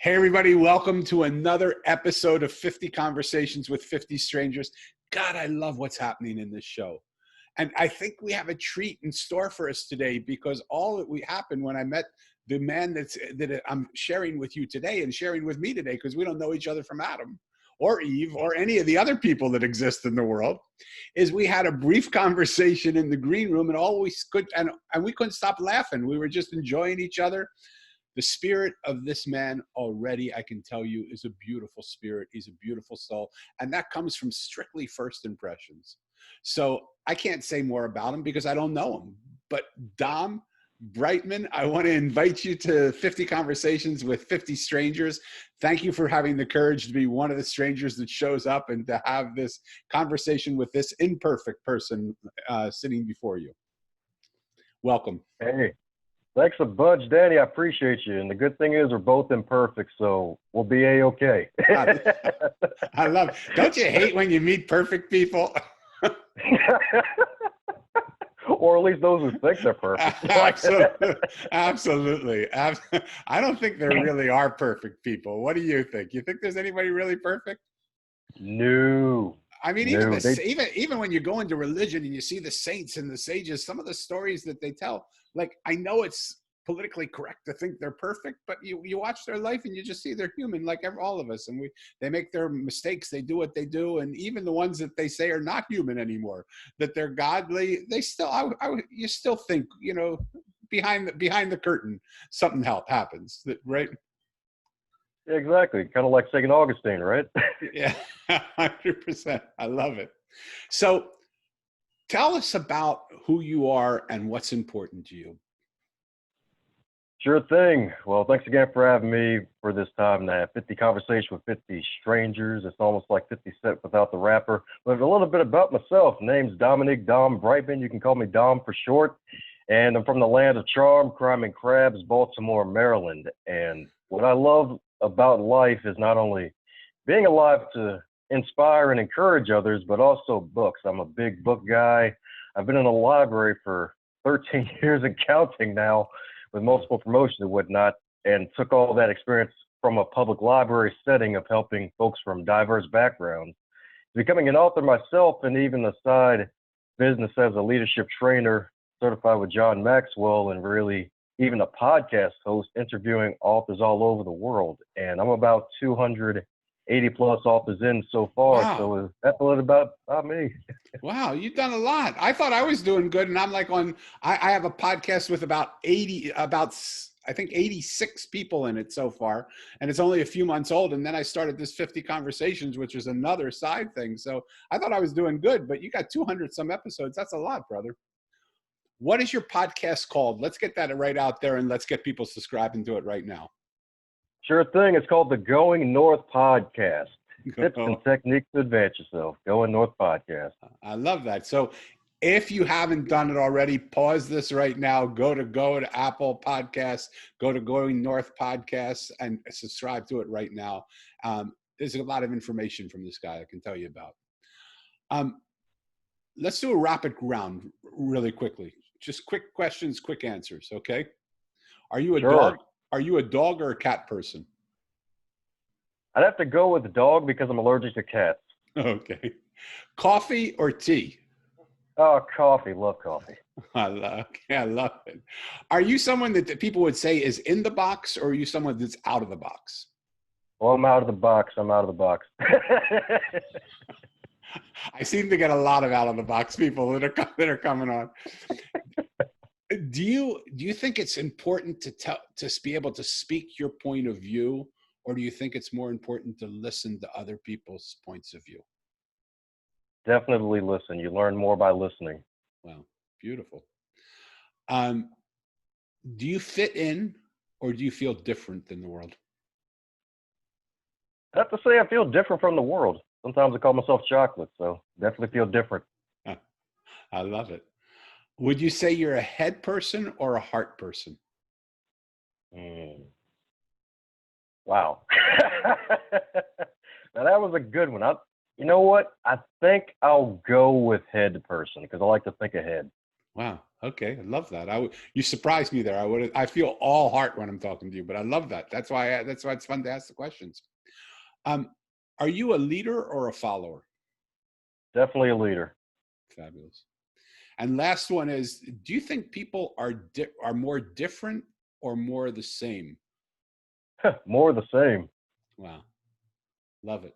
Hey, everybody, welcome to another episode of 50 Conversations with 50 Strangers. God, I love what's happening in this show. And I think we have a treat in store for us today because all that happened when I met the man that I'm sharing with you today and sharing with me today, because we don't know each other from Adam or Eve or any of the other people that exist in the world, is we had a brief conversation in the green room and we couldn't stop laughing. We were just enjoying each other. The spirit of this man already, I can tell you, is a beautiful spirit. He's a beautiful soul. And that comes from strictly first impressions. So I can't say more about him because I don't know him. But Dom Brightmon, I want to invite you to 50 Conversations with 50 Strangers. Thank you for having the courage to be one of the strangers that shows up and to have this conversation with this imperfect person sitting before you. Welcome. Hey. Thanks a bunch, Danny. I appreciate you. And the good thing is we're both imperfect, so we'll be A-okay. I love it. Don't you hate when you meet perfect people? Or at least those who think they're perfect. Absolutely. I don't think there really are perfect people. What do you think? You think there's anybody really perfect? No. I mean, even when you go into religion and you see the saints and the sages, some of the stories that they tell, like, I know it's politically correct to think they're perfect, but you watch their life and you just see they're human, like all of us, and they make their mistakes, they do what they do, and even the ones that they say are not human anymore, that they're godly, they still, you still think, behind the curtain, something happens, right? Exactly. Kind of like St. Augustine, right? Yeah, 100%. I love it. So tell us about who you are and what's important to you. Sure thing. Well, thanks again for having me for this time to have 50 Conversations with 50 Strangers. It's almost like 50 Cent without the rapper. But a little bit about myself. Name's Dom Brightmon. You can call me Dom for short. And I'm from the land of charm, crime, and crabs, Baltimore, Maryland. And what I love about life is not only being alive to inspire and encourage others, but also books. I'm a big book guy. I've been in a library for 13 years and counting now, with multiple promotions and whatnot, and took all that experience from a public library setting of helping folks from diverse backgrounds. Becoming an author myself, and even a side business as a leadership trainer, certified with John Maxwell, and really even a podcast host interviewing authors all over the world. And I'm about 280 plus authors in so far. Wow. So that's a little about me. Wow, you've done a lot. I thought I was doing good, and I'm like I have a podcast with about I think 86 people in it so far, and it's only a few months old. And then I started this 50 Conversations, which is another side thing. So I thought I was doing good, but you got 200 some episodes. That's a lot, brother. What is your podcast called? Let's get that right out there, and let's get people subscribing to it right now. Sure thing. It's called the Going North Podcast. Tips and techniques to advance yourself. Going North Podcast. I love that. So if you haven't done it already, pause this right now. Go to Apple Podcasts, go to Going North Podcasts, and subscribe to it right now. There's a lot of information from this guy I can tell you about. Let's do a rapid round really quickly. Just quick questions, quick answers, okay? Are you a dog? Are you a dog or a cat person? I'd have to go with the dog because I'm allergic to cats. Okay. Coffee or tea? Oh, coffee. Love coffee. I love it. Are you someone that people would say is in the box, or are you someone that's out of the box? Well, I'm out of the box. I seem to get a lot of out of the box people that are coming on. Do you think it's important to be able to speak your point of view, or do you think it's more important to listen to other people's points of view? Definitely listen. You learn more by listening. Wow, beautiful. Do you fit in, or do you feel different than the world? I have to say I feel different from the world. Sometimes I call myself chocolate, so definitely feel different. I love it. Would you say you're a head person or a heart person? Wow. Now that was a good one. You know what? I think I'll go with head person because I like to think ahead. Wow. Okay. I love that. You surprised me there. I feel all heart when I'm talking to you, but I love that. That's why it's fun to ask the questions. Um, are you a leader or a follower? Definitely a leader. Fabulous. And last one is, do you think people are more different or more the same? More of the same. Wow. Love it.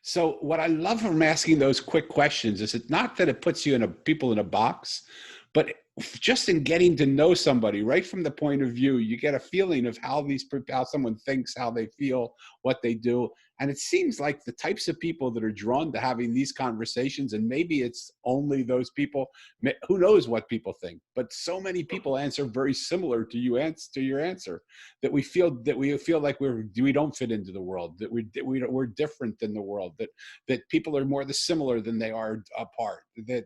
So what I love from asking those quick questions is it not that it puts you in people in a box, but just in getting to know somebody right from the point of view, you get a feeling of how someone thinks, how they feel, what they do. And it seems like the types of people that are drawn to having these conversations, and maybe it's only those people, who knows what people think, but so many people answer very similar to your answer, that we feel like we don't fit into the world, that we're different than the world, that people are more similar than they are apart, that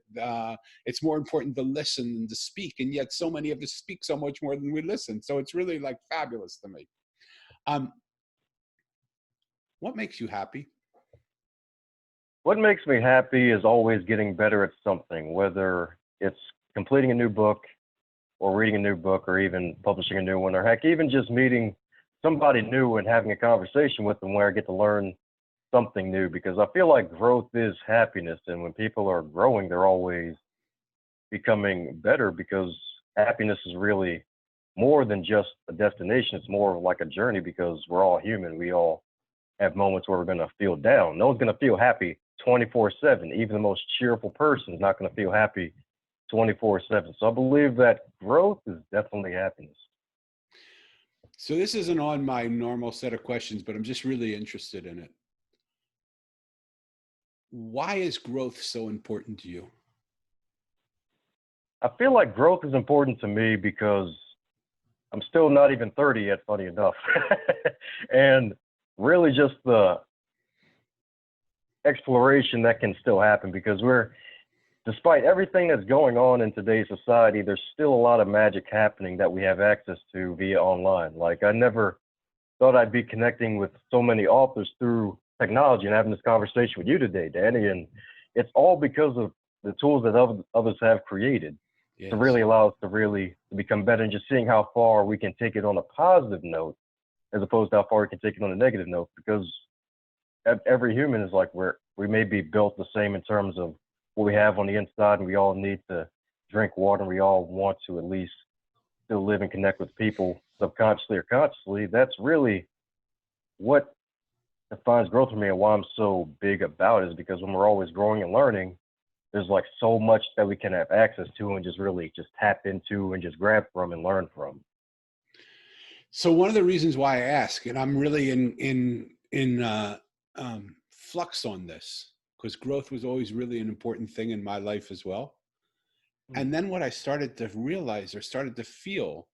it's more important to listen than to speak, and yet so many of us speak so much more than we listen. So it's really like fabulous to me. Um, what makes you happy? What makes me happy is always getting better at something, whether it's completing a new book or reading a new book or even publishing a new one, or heck, even just meeting somebody new and having a conversation with them where I get to learn something new, because I feel like growth is happiness. And when people are growing, they're always becoming better, because happiness is really more than just a destination. It's more like a journey, because we're all human. We all have moments where we're going to feel down. No one's going to feel happy 24/7. Even the most cheerful person is not going to feel happy 24/7. So I believe that growth is definitely happiness. So this isn't on my normal set of questions, but I'm just really interested in it. Why is growth so important to you? I feel like growth is important to me because I'm still not even 30 yet, funny enough. And really just the exploration that can still happen, because despite everything that's going on in today's society, there's still a lot of magic happening that we have access to via online. Like, I never thought I'd be connecting with so many authors through technology and having this conversation with you today, Danny. And it's all because of the tools that others have created to Yes. really allow us to really become better, and just seeing how far we can take it on a positive note as opposed to how far we can take it on a negative note. Because every human is like, we may be built the same in terms of what we have on the inside, and we all need to drink water, and we all want to at least still live and connect with people subconsciously or consciously. That's really what defines growth for me, and why I'm so big about it, is because when we're always growing and learning, there's like so much that we can have access to and just really just tap into and just grab from and learn from. So one of the reasons why I ask, and I'm really in flux on this, because growth was always really an important thing in my life as well. And then what I started to realize, or started to feel,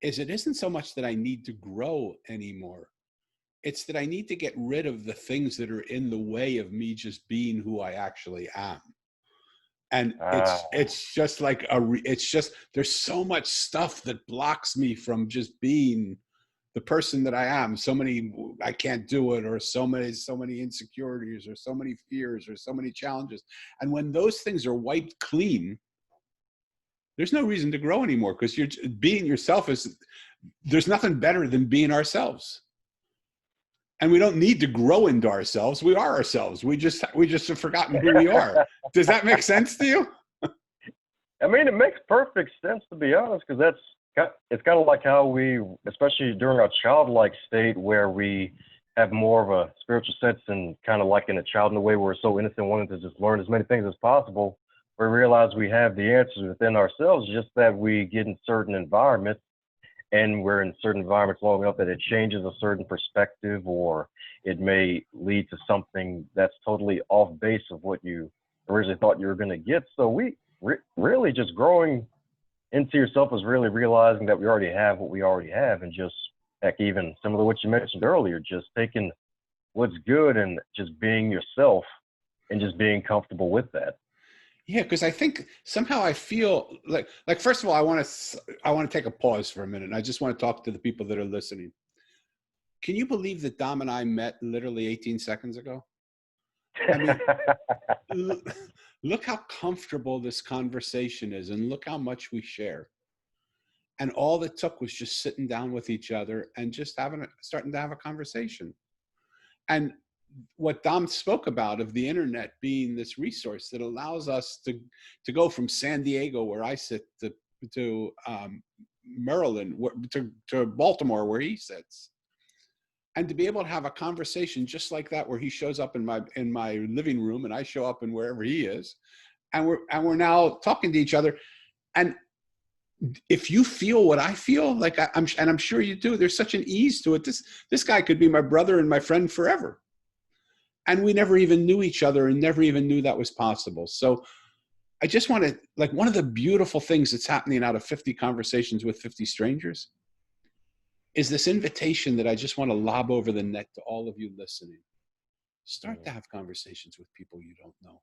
is it isn't so much that I need to grow anymore. It's that I need to get rid of the things that are in the way of me just being who I actually am. And Ah, it's just like it's just, there's so much stuff that blocks me from just being the person that I am. So many, I can't do it, or so many insecurities, or so many fears, or so many challenges. And when those things are wiped clean, there's no reason to grow anymore, because you're being yourself. There's nothing better than being ourselves. And we don't need to grow into ourselves. We are ourselves. We just have forgotten who we are. Does that make sense to you? I mean, it makes perfect sense, to be honest, because it's kind of like how we, especially during our childlike state, where we have more of a spiritual sense, and kind of like in a child, in a way where we're so innocent, wanting to just learn as many things as possible. We realize we have the answers within ourselves, just that we get in certain environments, and we're in certain environments long enough that it changes a certain perspective, or it may lead to something that's totally off base of what you originally thought you were going to get. So we really just growing into yourself is really realizing that we already have what we already have, and just, heck, even similar to what you mentioned earlier, just taking what's good and just being yourself and just being comfortable with that. Yeah, because I think somehow I feel like first of all, I want to take a pause for a minute, and I just want to talk to the people that are listening. Can you believe that Dom and I met literally 18 seconds ago? I mean, look how comfortable this conversation is, and look how much we share. And all it took was just sitting down with each other and just starting to have a conversation. And what Dom spoke about of the internet being this resource that allows us to go from San Diego, where I sit, to Maryland, to Baltimore, where he sits, and to be able to have a conversation just like that, where he shows up in my living room and I show up in wherever he is, and we're now talking to each other. And if you feel what I feel, like I'm sure you do, there's such an ease to it. This guy could be my brother and my friend forever. And we never even knew each other and never even knew that was possible. So I just want to, like, one of the beautiful things that's happening out of 50 Conversations with 50 Strangers is this invitation that I just want to lob over the net to all of you listening. Start to have conversations with people you don't know.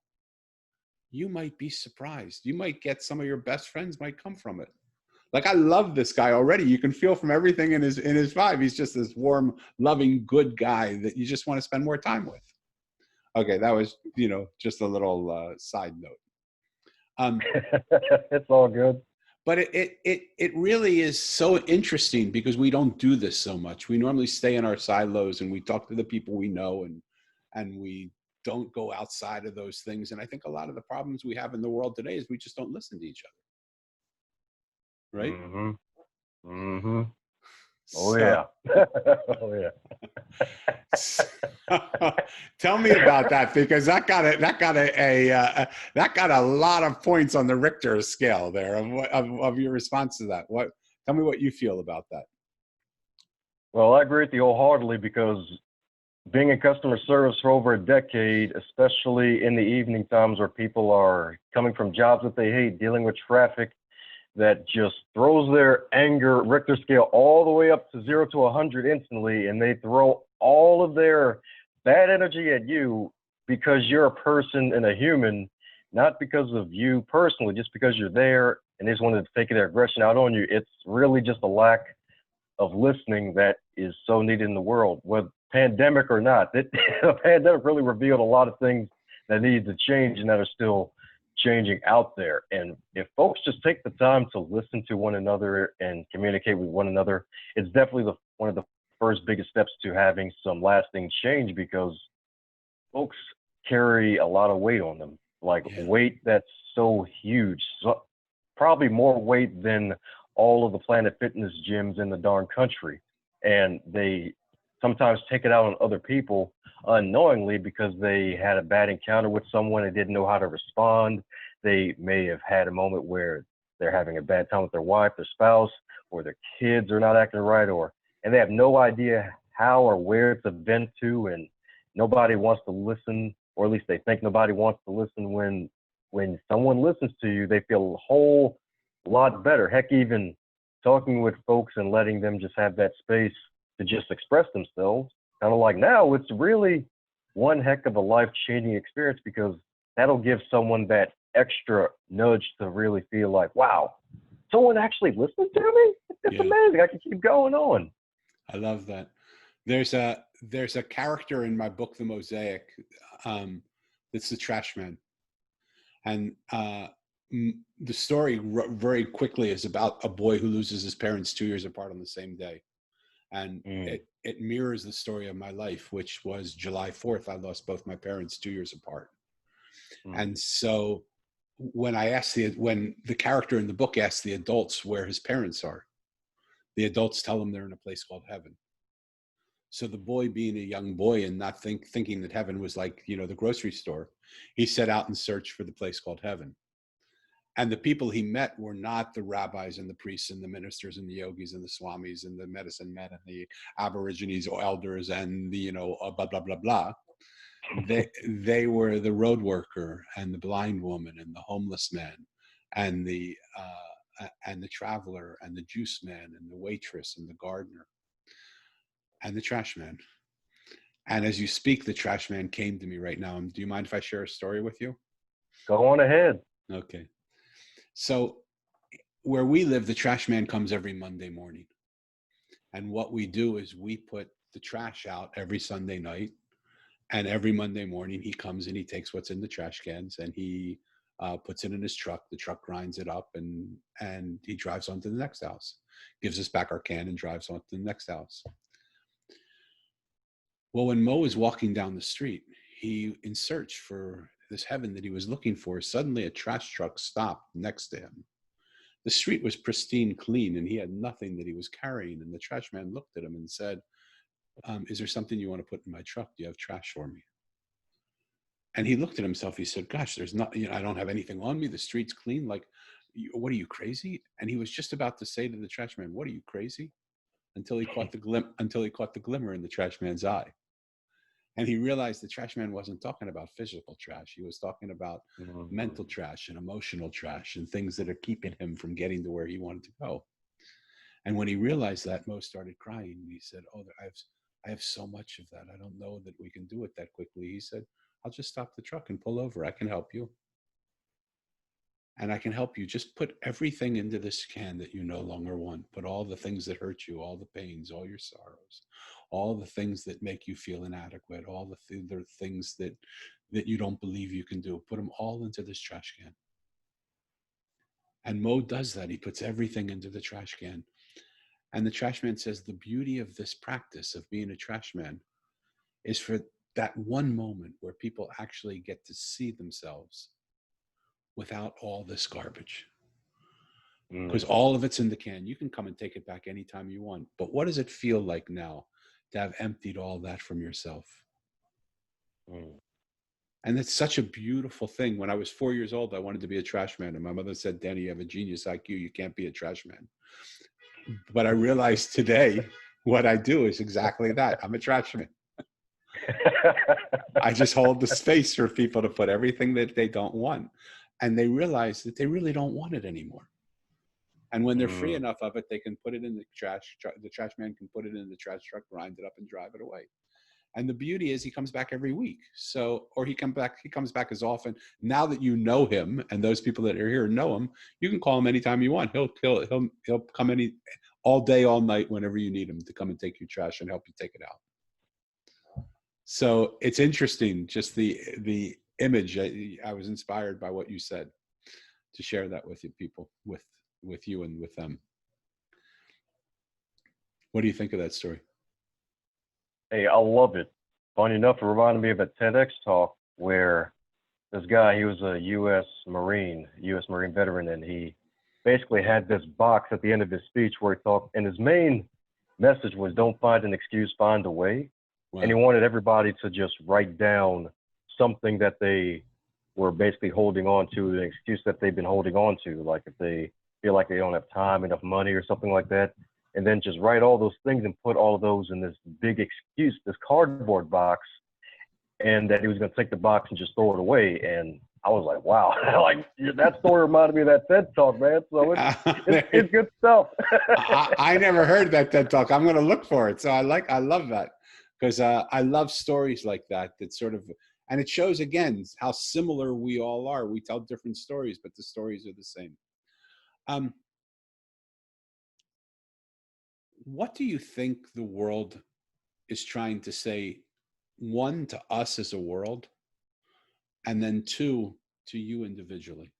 You might be surprised. You might get some of your best friends might come from it. Like, I love this guy already. You can feel from everything in his vibe. He's just this warm, loving, good guy that you just want to spend more time with. Okay, that was, just a little side note. It's all good. But it really is so interesting because we don't do this so much. We normally stay in our silos and we talk to the people we know, and we don't go outside of those things. And I think a lot of the problems we have in the world today is we just don't listen to each other. Right? Mm-hmm. Mm-hmm. Oh, So, yeah. Oh, yeah. tell me about that, because that got a lot of points on the Richter scale there of your response to that. Tell me what you feel about that. Well, I agree with you wholeheartedly, because being in customer service for over a decade, especially in the evening times where people are coming from jobs that they hate, dealing with traffic that just throws their anger Richter scale all the way up to 0 to 100 instantly, and they throw all of their bad energy at you because you're a person and a human, not because of you personally, just because you're there and they just wanted to take their aggression out on you. It's really just a lack of listening that is so needed in the world, whether pandemic or not. The pandemic really revealed a lot of things that need to change and that are still changing out there. And if folks just take the time to listen to one another and communicate with one another, it's definitely one of the first biggest steps to having some lasting change, because folks carry a lot of weight on them, like weight that's so huge, so probably more weight than all of the Planet Fitness gyms in the darn country. And they sometimes take it out on other people unknowingly because they had a bad encounter with someone and didn't know how to respond. They may have had a moment where they're having a bad time with their wife, their spouse, or their kids are not acting right, and they have no idea how or where to vent to, and nobody wants to listen, or at least they think nobody wants to listen. When someone listens to you, they feel a whole lot better. Heck, even talking with folks and letting them just have that space to just express themselves, kind of like now, it's really one heck of a life-changing experience, because that'll give someone that extra nudge to really feel like, wow, someone actually listened to me? It's amazing. I can keep going on. I love that. There's a character in my book, The Mosaic, that's the trash man. And the story very quickly is about a boy who loses his parents 2 years apart on the same day. And it mirrors the story of my life, which was July 4th. I lost both my parents 2 years apart. And so when the character in the book asks the adults where his parents are, the adults tell him they're in a place called heaven. So the boy, being a young boy and not thinking that heaven was like, the grocery store, he set out in search for the place called heaven. And the people he met were not the rabbis and the priests and the ministers and the yogis and the swamis and the medicine men and the aborigines or elders and the, blah, blah, blah, blah. They were the road worker and the blind woman and the homeless man and the traveler and the juice man and the waitress and the gardener and the trash man. And as you speak, the trash man came to me right now. Do you mind if I share a story with you? Go on ahead. Okay. So where we live, the trash man comes every Monday morning. And what we do is we put the trash out every Sunday night. And every Monday morning he comes and he takes what's in the trash cans and he puts it in his truck. The truck grinds it up and he drives on to the next house, gives us back our can and drives on to the next house. Well, when Mo was walking down the street, he, in search for this heaven that he was looking for, suddenly a trash truck stopped next to him. The street was pristine clean and he had nothing that he was carrying. And the trash man looked at him and said, is there something you want to put in my truck? Do you have trash for me? And he looked at himself. He said, gosh, there's not, I don't have anything on me. The street's clean. Like, what are you, crazy? And he was just about to say to the trash man, what are you, crazy? Until he caught the glimmer in the trash man's eye. And he realized the trash man wasn't talking about physical trash. He was talking about mental trash and emotional trash and things that are keeping him from getting to where he wanted to go. And when he realized that, Mo started crying. And he said, oh, I have so much of that. I don't know that we can do it that quickly. He said, I'll just stop the truck and pull over. I can help you. And I can help you. Just put everything into this can that you no longer want. Put all the things that hurt you, all the pains, all your sorrows, all the things that make you feel inadequate, all the things that you don't believe you can do. Put them all into this trash can. And Mo does that. He puts everything into the trash can. And the trash man says the beauty of this practice of being a trash man is for that one moment where people actually get to see themselves without all this garbage. Because all of it's in the can. You can come and take it back anytime you want. But what does it feel like now to have emptied all that from yourself? And it's such a beautiful thing. When I was 4 years old, I wanted to be a trash man. And my mother said, Danny, you have a genius IQ. You can't be a trash man. But I realized today what I do is exactly that. I'm a trash man. I just hold the space for people to put everything that they don't want. And they realize that they really don't want it anymore. And when they're free enough of it, they can put it in the trash. The trash man can put it in the trash truck, grind it up, and drive it away. And the beauty is he comes back every week. So, or he comes back as often. Now that you know him, and those people that are here know him, you can call him anytime you want. He'll come all day, all night, whenever you need him to come and take your trash and help you take it out. So it's interesting, just the image. I was inspired by what you said to share that with you people, with you and with them. What do you think of that story? Hey, I love it. Funny enough, it reminded me of a TEDx talk where this guy, he was a U.S. Marine veteran, and he basically had this box at the end of his speech where he talked, and his main message was don't find an excuse, find a way. Wow. And he wanted everybody to just write down something that they were basically holding on to, an excuse that they've been holding on to, like if they feel like they don't have time, enough money, or something like that. And then just write all those things and put all of those in this big excuse, this cardboard box, and that he was going to take the box and just throw it away. And I was like, wow, like that story reminded me of that TED talk, man. So it's good stuff. I never heard that TED talk. I'm going to look for it. So I love that, because I love stories like that sort of, and it shows again how similar we all are. We tell different stories, but the stories are the same. What do you think the world is trying to say, one, to us as a world, and then two, to you individually?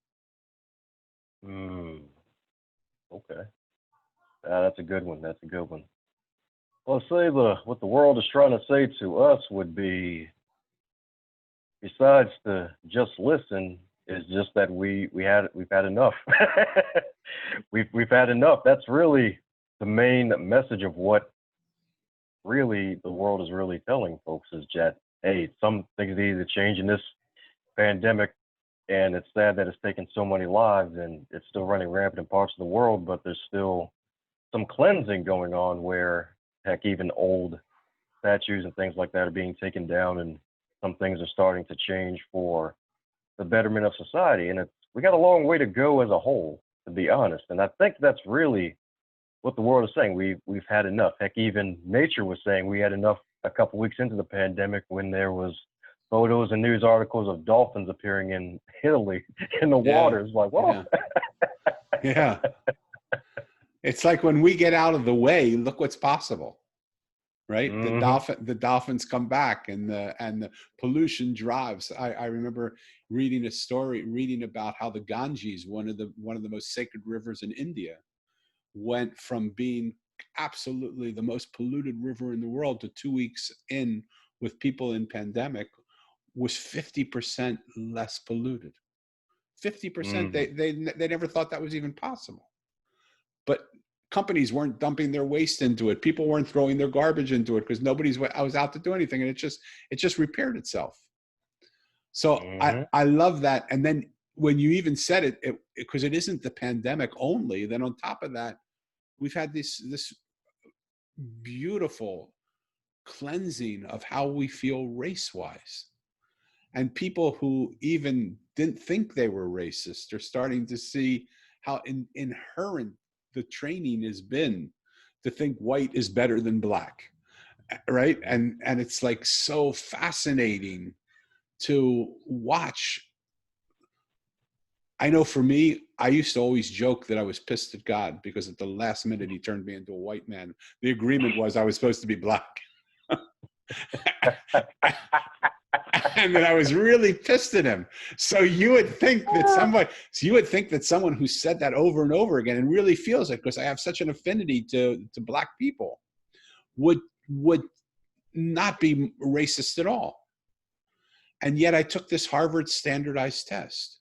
Okay. That's a good one. Well, I'll say what the world is trying to say to us would be, besides the just listen, is just that we've had enough. we've had enough. That's really the main message of what really the world is really telling folks, is that, hey, some things need to change in this pandemic, and it's sad that it's taken so many lives and it's still running rampant in parts of the world, but there's still some cleansing going on where, heck, even old statues and things like that are being taken down, and some things are starting to change for the betterment of society. And we got a long way to go as a whole, to be honest. And I think that's really what the world is saying. We've had enough. Heck, even nature was saying we had enough a couple weeks into the pandemic, when there was photos and news articles of dolphins appearing in Italy in the waters. Like, whoa. Yeah. It's like when we get out of the way, look what's possible. right? Mm-hmm. The dolphins come back, and the pollution drops. I remember reading about how the Ganges, one of the most sacred rivers in India, went from being absolutely the most polluted river in the world to 2 weeks in, with people in pandemic, was 50% less polluted. 50%. Mm-hmm. They never thought that was even possible. But companies weren't dumping their waste into it. People weren't throwing their garbage into it because I was out to do anything, and it just repaired itself. So Mm-hmm. I love that. And then when you even said it, because it isn't the pandemic only, then on top of that, we've had this beautiful cleansing of how we feel race wise. And people who even didn't think they were racist are starting to see how inherent the training has been to think white is better than black, right? And it's like so fascinating to watch. I know for me, I used to always joke that I was pissed at God because at the last minute he turned me into a white man. The agreement was I was supposed to be black. And that I was really pissed at him. So you would think that someone who said that over and over again and really feels it, because I have such an affinity to black people, would not be racist at all. And yet I took this Harvard standardized test,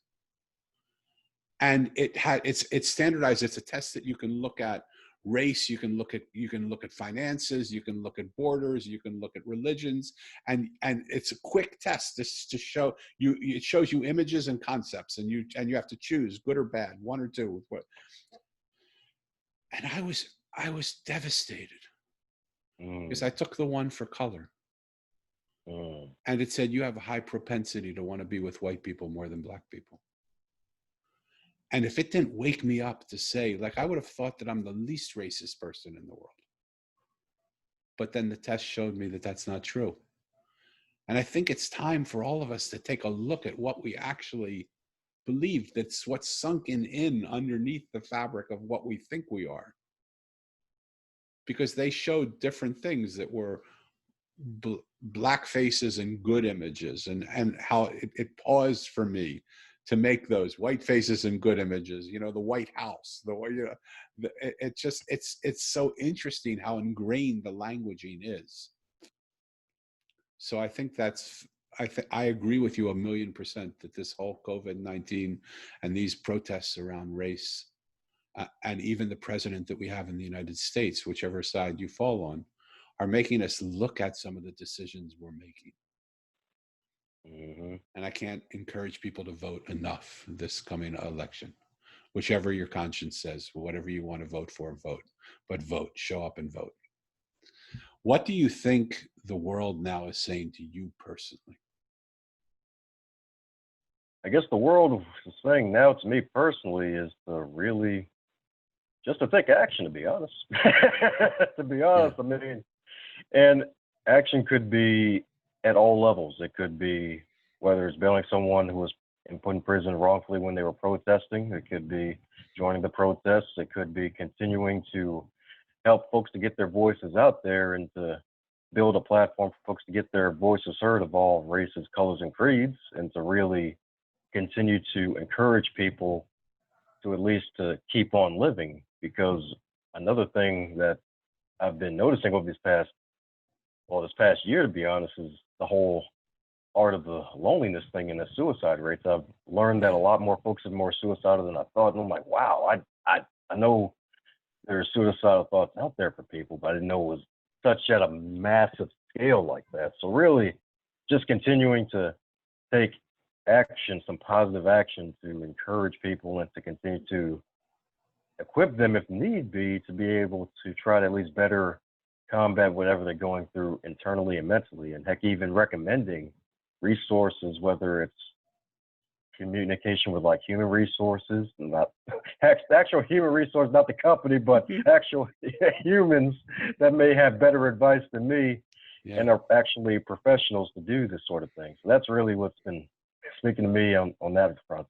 and it's standardized. It's a test that you can look at race, you can look at finances, you can look at borders, you can look at religions, and it's a quick test to show you. It shows you images and concepts, and you have to choose good or bad, one or two. And I was devastated because I took the one for color, and it said you have a high propensity to want to be with white people more than black people. And if it didn't wake me up to say, like, I would have thought that I'm the least racist person in the world. But then the test showed me that that's not true. And I think it's time for all of us to take a look at what we actually believe. That's what's sunken in underneath the fabric of what we think we are. Because they showed different things that were black faces and good images, and how it paused for me to make those white faces and good images. You know, the White House, it's so interesting how ingrained the languaging is. So I think I agree with you 1,000,000% that this whole COVID-19 and these protests around race, and even the president that we have in the United States, whichever side you fall on, are making us look at some of the decisions we're making. Mm-hmm. And I can't encourage people to vote enough this coming election. Whichever your conscience says, whatever you want to vote for, vote. But vote, show up and vote. What do you think the world now is saying to you personally? I guess the world is saying now to me personally is to really just to take action, to be honest. To be honest, Yeah. I mean, and action could be at all levels. It could be whether it's bailing someone who was put in prison wrongfully when they were protesting. It could be joining the protests. It could be continuing to help folks to get their voices out there and to build a platform for folks to get their voices heard of all races, colors, and creeds, and to really continue to encourage people to at least to keep on living. Because another thing that I've been noticing over this past year, to be honest, is the whole art of the loneliness thing and the suicide rates. I've learned that a lot more folks are more suicidal than I thought, and I'm like, wow, I know there's suicidal thoughts out there for people, but I didn't know it was such at a massive scale like that. So really, just continuing to take action, some positive action, to encourage people and to continue to equip them if need be to be able to try to at least better combat whatever they're going through internally and mentally, and heck, even recommending resources, whether it's communication with like human resources, not actual human resource, not the company, but actual humans that may have better advice than me, Yeah. and are actually professionals to do this sort of thing. So that's really what's been speaking to me on that front.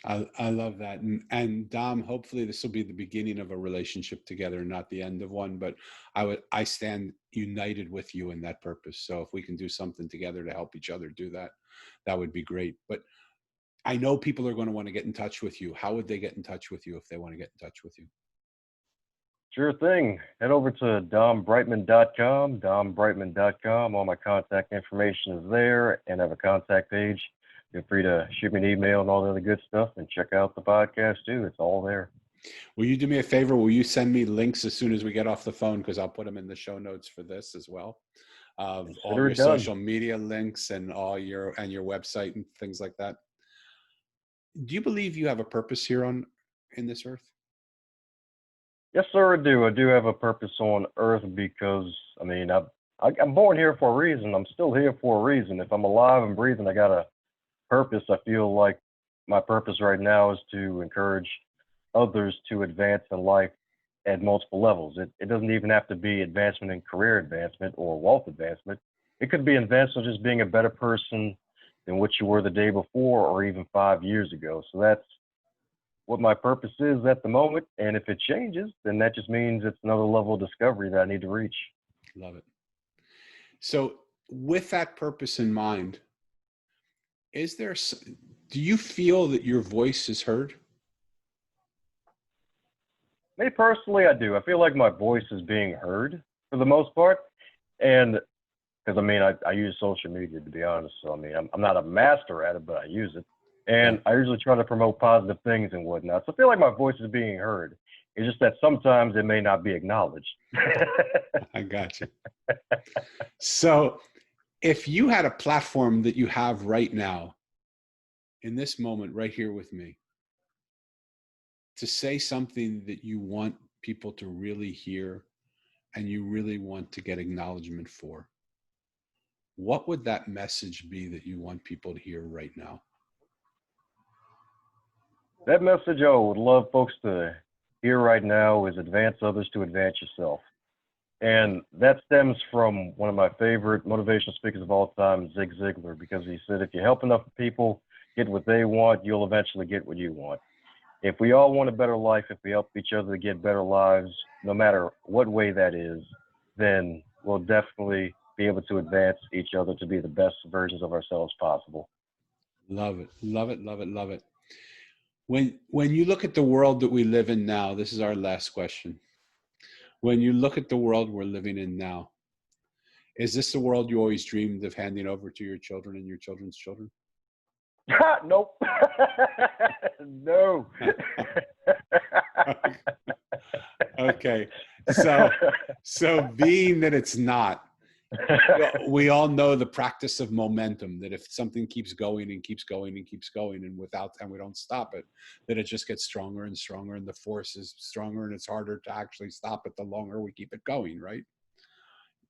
I love that. And Dom, hopefully this will be the beginning of a relationship together, not the end of one. But I stand united with you in that purpose. So if we can do something together to help each other do that, that would be great. But I know people are going to want to get in touch with you. How would they get in touch with you if they want to get in touch with you? Sure thing. Head over to dombrightmon.com, dombrightmon.com. All my contact information is there, and I have a contact page. Feel free to shoot me an email and all the other good stuff, and check out the podcast too. It's all there. Will you do me a favor? Will you send me links as soon as we get off the phone? Because I'll put them in the show notes for this as well. Of all Consider your it done. social media links and all your website and things like that. Do you believe you have a purpose here on in this earth? Yes, sir, I do. I do have a purpose on Earth because, I mean, I'm born here for a reason. I'm still here for a reason. If I'm alive and breathing, I got a purpose. I feel like my purpose right now is to encourage others to advance in life at multiple levels. It doesn't even have to be advancement in career advancement or wealth advancement. It could be advancement just being a better person than what you were the day before or even 5 years ago. So that's what my purpose is at the moment. And if it changes, then that just means it's another level of discovery that I need to reach. Love it. So with that purpose in mind, do you feel that your voice is heard? Me personally, I do. I feel like my voice is being heard for the most part. And because I mean, I use social media to be honest. So I mean, I'm not a master at it, but I use it. Yeah, And I usually try to promote positive things and whatnot. So I feel like my voice is being heard. It's just that sometimes it may not be acknowledged. I got you. So if you had a platform that you have right now, in this moment, right here with me, to say something that you want people to really hear and you really want to get acknowledgement for, what would that message be that you want people to hear right now? That message I would love folks to hear right now is advance others to advance yourself. And that stems from one of my favorite motivational speakers of all time, Zig Ziglar, because he said, if you help enough people get what they want, you'll eventually get what you want. If we all want a better life, if we help each other to get better lives, no matter what way that is, then we'll definitely be able to advance each other to be the best versions of ourselves possible. Love it, love it, love it, love it. When you look at the world that we live in now, this is our last question. When you look at the world we're living in now, is this the world you always dreamed of handing over to your children and your children's children? Nope. No. Okay. So being that it's not, we all know the practice of momentum, that if something keeps going and keeps going and keeps going and we don't stop it, that it just gets stronger and stronger and the force is stronger and it's harder to actually stop it the longer we keep it going, right?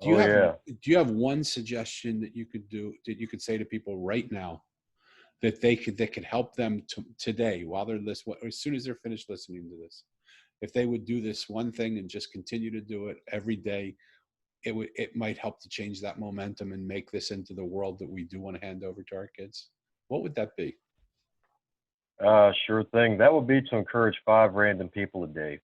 Oh yeah. Do you have one suggestion that you could do, that you could say to people right now that that could help them today while they're listening, as soon as they're finished listening to this, if they would do this one thing and just continue to do it every day, it might help to change that momentum and make this into the world that we do want to hand over to our kids? What would that be? Sure thing. That would be to encourage 5 random people a day.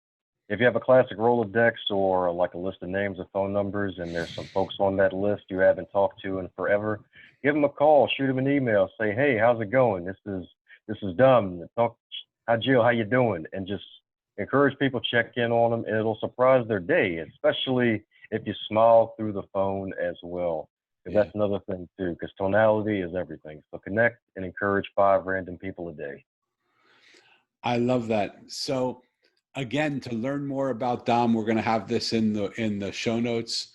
If you have a classic Rolodex or like a list of names or phone numbers, and there's some folks on that list you haven't talked to in forever, give them a call, shoot them an email, say, "Hey, how's it going? This is Dom. Talk, hi Jill, how you doing?" And just encourage people, check in on them, and it'll surprise their day, especially if you smile through the phone as well. Because Yeah, that's another thing too. Because tonality is everything. So connect and encourage 5 random people a day. I love that. So again, to learn more about Dom, we're going to have this in the show notes.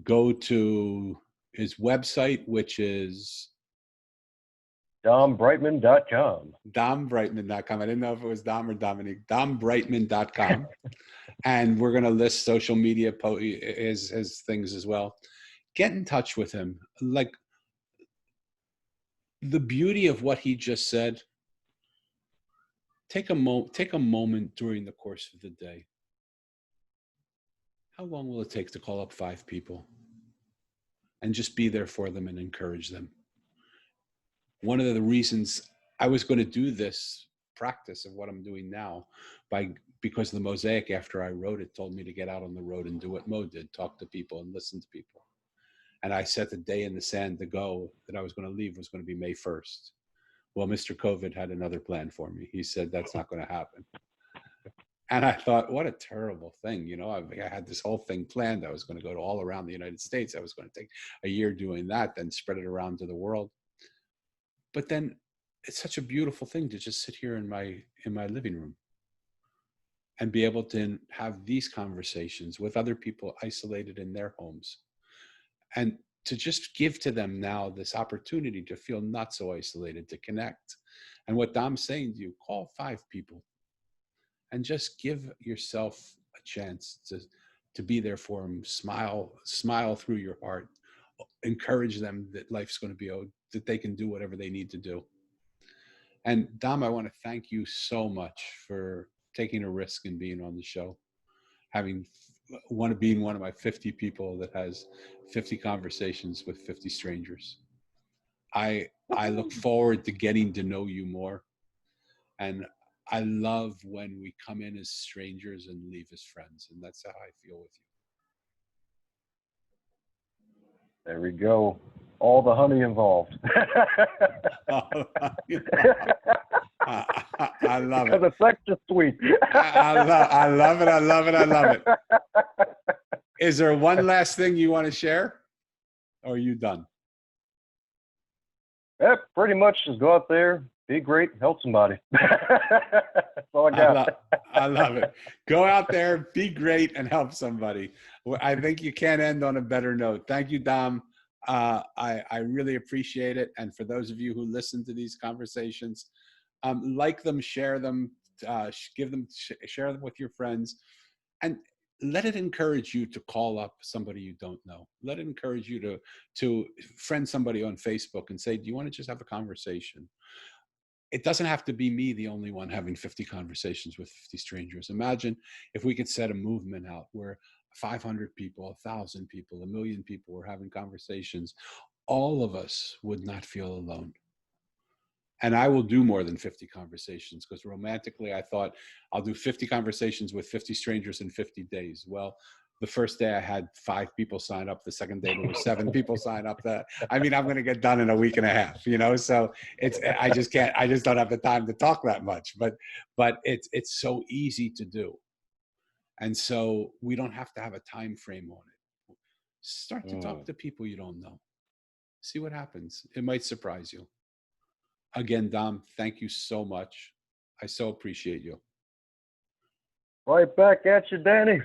Go to his website, which is DomBrightmon.com. dombrightmon.com. I didn't know if it was Dom or Dominique. Dombrightmon.com. And we're going to list social media as things as well. Get in touch with him. Like, the beauty of what he just said, take a moment during the course of the day. How long will it take to call up 5 people and just be there for them and encourage them? One of the reasons I was going to do this practice of what I'm doing now because the Mosaic, after I wrote it, told me to get out on the road and do what Mo did, talk to people and listen to people. And I set the day in the sand to go that I was going to leave was going to be May 1st. Well, Mr. COVID had another plan for me. He said, that's not going to happen. And I thought, what a terrible thing. You know, I had this whole thing planned. I was going to go to all around the United States. I was going to take a year doing that, then spread it around to the world. But then it's such a beautiful thing to just sit here in my living room and be able to have these conversations with other people isolated in their homes, and to just give to them now this opportunity to feel not so isolated, to connect. And what Dom's saying to you, call 5 people and just give yourself a chance to be there for them. Smile through your heart, encourage them that life's going to be, that they can do whatever they need to do. And Dom, I want to thank you so much for taking a risk and being on the show, being one of my 50 people that has 50 conversations with 50 strangers. I look forward to getting to know you more. And I love when we come in as strangers and leave as friends. And that's how I feel with you. There we go. All the honey involved. I love it. Because it's extra sweet. I love it. I love it. I love it. Is there one last thing you want to share? Or are you done? Yeah, pretty much just go out there, be great, help somebody. That's all I got. I love it. Go out there, be great, and help somebody. I think you can't end on a better note. Thank you, Dom. I really appreciate it. And for those of you who listen to these conversations, like them, share them, share them with your friends, and let it encourage you to call up somebody you don't know. Let it encourage you to friend somebody on Facebook and say, do you want to just have a conversation? It doesn't have to be me, the only one having 50 conversations with 50 strangers. Imagine if we could set a movement out where 500 people, 1,000 people, 1,000,000 people were having conversations. All of us would not feel alone. And I will do more than 50 conversations, because romantically, I thought I'll do 50 conversations with 50 strangers in 50 days. Well, the first day I had 5 people sign up. The second day there were 7 people sign up. I'm going to get done in a week and a half, you know? So I just don't have the time to talk that much, but it's so easy to do. And so we don't have to have a time frame on it. Start to talk to people you don't know. See what happens. It might surprise you. Again, Dom, thank you so much. I so appreciate you. Right back at you, Danny.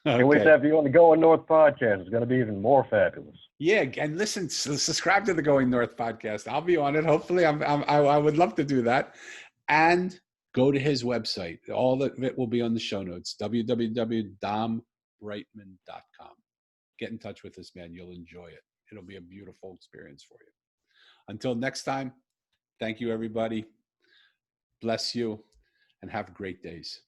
Okay. Can't wait to have you on the Going North podcast. It's going to be even more fabulous. Yeah, and listen, subscribe to the Going North podcast. I'll be on it. Hopefully, I would love to do that. And go to his website. All of it will be on the show notes, www.dombrightmon.com. Get in touch with this man. You'll enjoy it. It'll be a beautiful experience for you. Until next time, thank you, everybody. Bless you, and have great days.